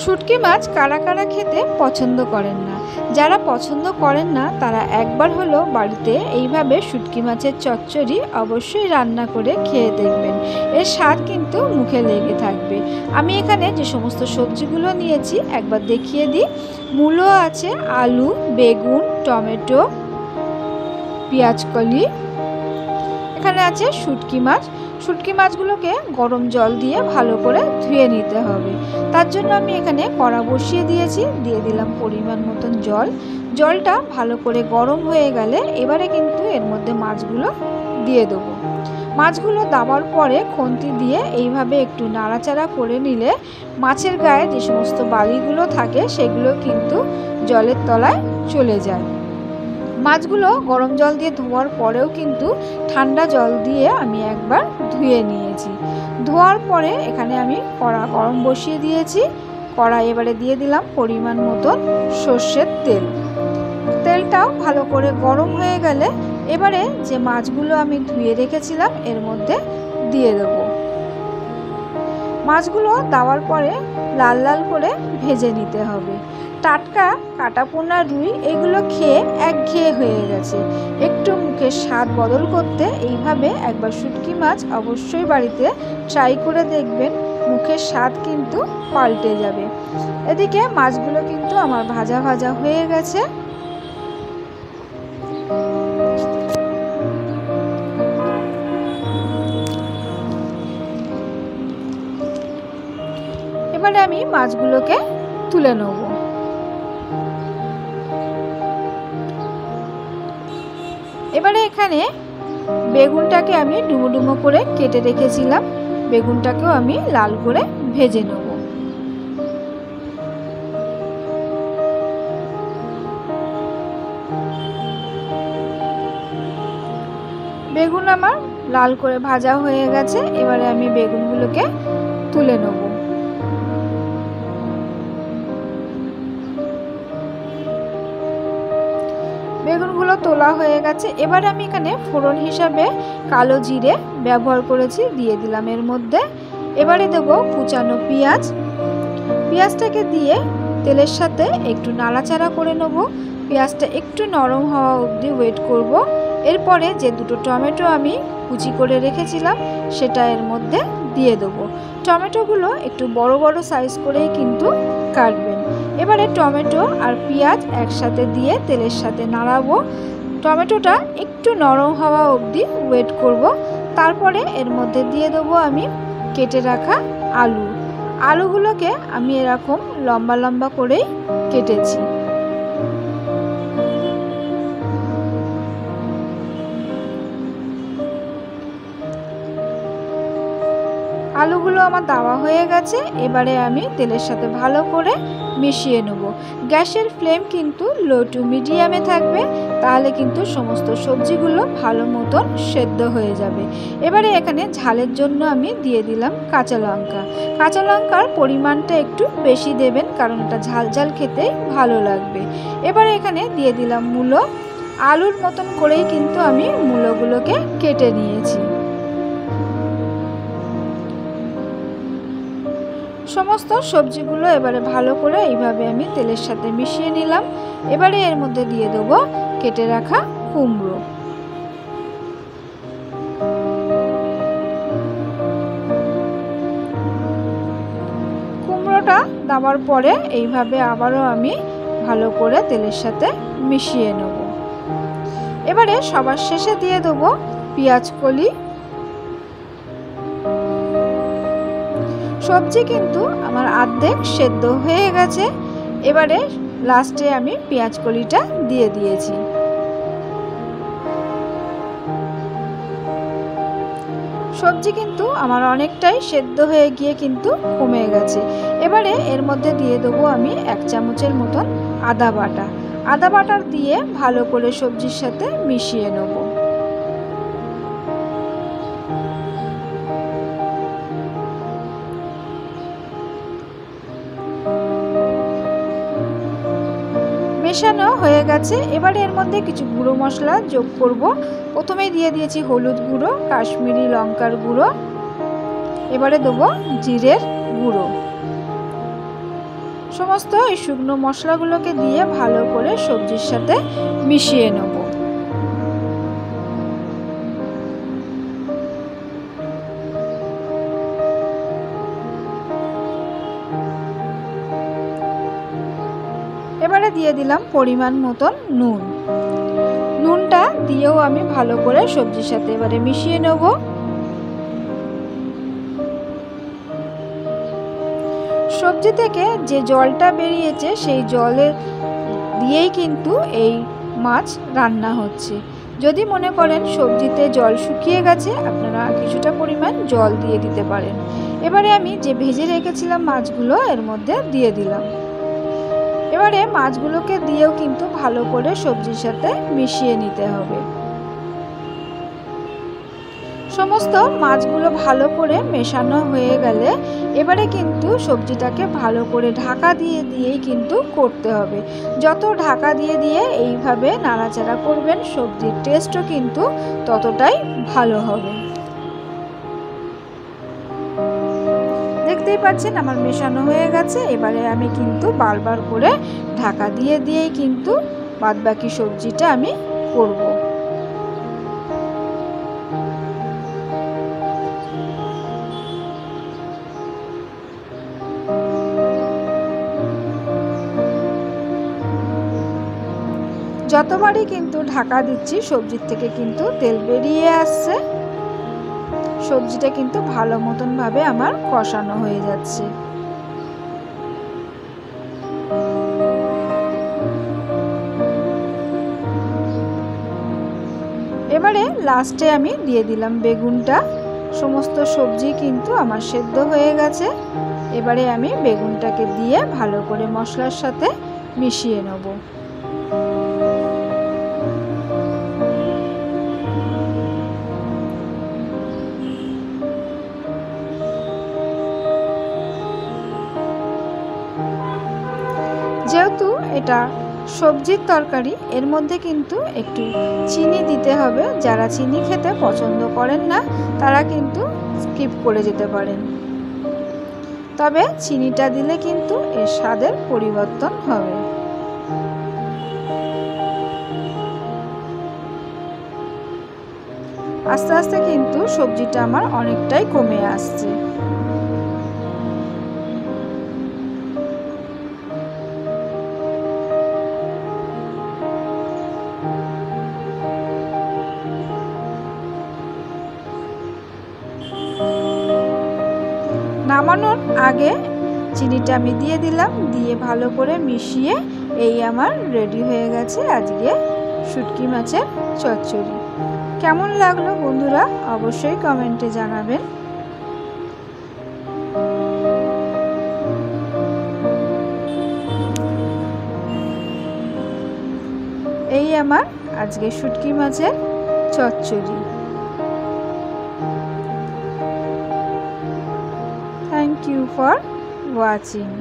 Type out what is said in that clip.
শুটকি মাছ কারা কারা খেতে পছন্দ করেন না? যারা পছন্দ করেন না তারা একবার হলো বাড়িতে এইভাবে শুটকি মাছের চচ্চড়ি অবশ্যই রান্না করে খেয়ে দেখবেন। এর স্বাদ কিন্তু মুখে লেগে থাকবে। আমি এখানে যে সমস্ত সবজিগুলো নিয়েছি একবার দেখিয়ে দিই। মূলো আছে, আলু, বেগুন, টমেটো, পেঁয়াজকলি, এখানে আছে শুটকি মাছ। শুটকি মাছগুলোকে গরম জল দিয়ে ভালো করে ধুয়ে নিতে হবে। তার জন্য আমি এখানে কড়া বসিয়ে দিয়েছি, দিয়ে দিলাম পরিমাণ মতন জল। জলটা ভালো করে গরম হয়ে গেলে এবারে কিন্তু এর মধ্যে মাছগুলো দিয়ে দেবো। মাছগুলো দেওয়ার পরে খুন্তি দিয়ে এইভাবে একটু নাড়াচাড়া করে নিলে মাছের গায়ে যে সমস্ত বালিগুলো থাকে সেগুলো কিন্তু জলের তলায় চলে যায়। মাছগুলো গরম জল দিয়ে ধোয়ার পরেও কিন্তু ঠান্ডা জল দিয়ে আমি একবার ধুয়ে নিয়েছি। ধোয়ার পরে এখানে আমি কড়া গরম বসিয়ে দিয়েছি। কড়া এবারে দিয়ে দিলাম পরিমাণ মতন সর্ষের তেল। তেলটাও ভালো করে গরম হয়ে গেলে এবারে যে মাছগুলো আমি ধুয়ে রেখেছিলাম এর মধ্যে দিয়ে দেবো। মাছগুলো দেওয়ার পরে লাল লাল করে ভেজে নিতে হবে। টাটকা কাটাপোনা রুই এগুলো খেয়ে একঘেয়ে হয়ে গেছে। একটু মুখের স্বাদ বদল করতে এইভাবে একবার শুটকি মাছ অবশ্যই বাড়িতে ট্রাই করে দেখবেন, মুখের স্বাদ কিন্তু পাল্টে যাবে। এদিকে মাছগুলো কিন্তু আমার ভাজা ভাজা হয়ে গেছে। এবারে আমি মাছগুলোকে তুলে নেব। এবারে এখানে বেগুনটাকে আমি ডুমো ডুমো করে কেটে রেখেছিলাম, বেগুনটাকেও আমি লাল করে ভেজে নেব। বেগুন আমার লাল করে ভাজা হয়ে গেছে। এবারে আমি বেগুনগুলোকে তুলে নেব। বেগুনগুলো তোলা হয়ে গেছে। এবারে আমি এখানে ফোড়ন হিসাবে কালো জিরে ব্যবহার করেছি, দিয়ে দিলাম এর মধ্যে। এবারে দেব কুচানো পেঁয়াজ। পেঁয়াজটাকে দিয়ে তেলের সাথে একটু নাড়াচাড়া করে নেব। পেঁয়াজটা একটু নরম হওয়া অবধি ওয়েট করব। এরপরে যে দুটো টমেটো আমি কুচি করে রেখেছিলাম সেটা এর মধ্যে দিয়ে দেবো। টমেটোগুলো একটু বড় বড় সাইজ করেই কিন্তু কাটবেন। এবারে টমেটো আর পেঁয়াজ একসাথে দিয়ে তেলের সাথে নাড়াবো। টমেটোটা একটু নরম হওয়া অবধি ওয়েট করব। তারপরে এর মধ্যে দিয়ে দেবো আমি কেটে রাখা আলু। আলুগুলোকে আমি এরকম লম্বা লম্বা করেই কেটেছি। আলুগুলো আমার দেওয়া হয়ে গেছে। এবারে আমি তেলের সাথে ভালো করে মিশিয়ে নেব। গ্যাসের ফ্লেম কিন্তু লো টু মিডিয়ামে থাকবে, তাহলে কিন্তু সমস্ত সবজিগুলো ভালো মতন সেদ্ধ হয়ে যাবে। এবারে এখানে ঝালের জন্য আমি দিয়ে দিলাম কাঁচা লঙ্কা। কাঁচা লঙ্কার পরিমাণটা একটু বেশি দেবেন, কারণ এটা ঝাল ঝাল খেতেই ভালো লাগবে। এবারে এখানে দিয়ে দিলাম মূলো। আলুর মতন করেই কিন্তু আমি মূলোগুলোকে কেটে নিয়েছি। সমস্ত সবজিগুলো এবারে ভালো করে এইভাবে আমি তেলের সাথে মিশিয়ে নিলাম। এবারে এর মধ্যে দিয়ে দেবো কেটে রাখা কুমড়ো। কুমড়োটা দেওয়ার পরে এইভাবে আবারও আমি ভালো করে তেলের সাথে মিশিয়ে নেব। এবারে সবার শেষে দিয়ে দেবো পেঁয়াজকলি। সবজি কিন্তু আমার অর্ধেক সেদ্ধ হয়ে গেছে। এবারে লাস্টে আমি পেঁয়াজকলিটা দিয়ে দিয়েছি। সবজি কিন্তু আমার অনেকটাই সেদ্ধ হয়ে গিয়ে কিন্তু কমে গেছে। এবারে এর মধ্যে দিয়ে দেবো আমি 1 চামচের মতন আদা বাটা। আদা বাটা দিয়ে ভালো করে সবজির সাথে মিশিয়ে নেব। মেশানো হয়ে গেছে। এবারে এর মধ্যে কিছু গুঁড়ো মশলা যোগ করব। প্রথমেই দিয়ে দিয়েছি হলুদ গুঁড়ো, কাশ্মীরি লঙ্কার গুঁড়ো, এবারে দেবো জিরের গুঁড়ো। সমস্ত এই শুকনো মশলাগুলোকে দিয়ে ভালো করে সবজির সাথে মিশিয়ে নেব। এবারে দিয়ে দিলাম পরিমাণ মতন নুন। নুনটা দিয়েও আমি ভালো করে সবজির সাথে এবারে মিশিয়ে নেব। সবজি থেকে যে জলটা বেরিয়েছে সেই জলের দিয়েই কিন্তু এই মাছ রান্না হচ্ছে। যদি মনে করেন সবজিতে জল শুকিয়ে গেছে, আপনারা কিছুটা পরিমাণ জল দিয়ে দিতে পারেন। এবারে আমি যে ভেজে রেখেছিলাম মাছগুলো এর মধ্যে দিয়ে দিলাম। এবারে মাছগুলোকে দিয়েও কিন্তু ভালো করে সবজির সাথে মিশিয়ে নিতে হবে। সমস্ত মাছগুলো ভালো করে মেশানো হয়ে গেলে এবারে কিন্তু সবজিটাকে ভালো করে ঢাকা দিয়েই কিন্তু করতে হবে। যত ঢাকা দিয়ে এইভাবে নাড়াচাড়া করবেন, সবজির টেস্টও কিন্তু ততটাই ভালো হবে। দেখতেই পাচ্ছেন আমার মেশানো হয়ে গেছে। এবারে আমি কিন্তু বারবার করে ঢাকা দিয়েই কিন্তু বাদবাকি সবজিটা আমি করব। যতবারই কিন্তু ঢাকা দিচ্ছি সবজির থেকে কিন্তু তেল বেরিয়ে আসছে। সবজিটা কিন্তু ভালো মতন ভাবে আমার কষানো হয়ে যাচ্ছে। এবারে লাস্টে আমি দিয়ে দিলাম বেগুনটা। সমস্ত সবজি কিন্তু আমার সেদ্ধ হয়ে গেছে। এবারে আমি বেগুনটাকে দিয়ে ভালো করে মশলার সাথে মিশিয়ে নেব। যেহেতু এটা সবজির তরকারি, এর মধ্যে কিন্তু একটু চিনি দিতে হবে। যারা চিনি খেতে পছন্দ করেন না তারা কিন্তু স্কিপ করে যেতে পারেন। তবে চিনিটা দিলে কিন্তু এর স্বাদের পরিবর্তন হবে। আস্তে আস্তে কিন্তু সবজিটা আমার অনেকটাই কমে আসছে। নামানোর আগে চিনিটা আমি দিয়ে দিলাম, দিয়ে ভালো করে মিশিয়ে এই আমার রেডি হয়ে গেছে আজকে শুটকি মাছের চচ্চড়ি। কেমন লাগলো বন্ধুরা অবশ্যই কমেন্টে জানাবেন। এই আমার আজকে শুটকি মাছের চচ্চড়ি। Thank you for watching.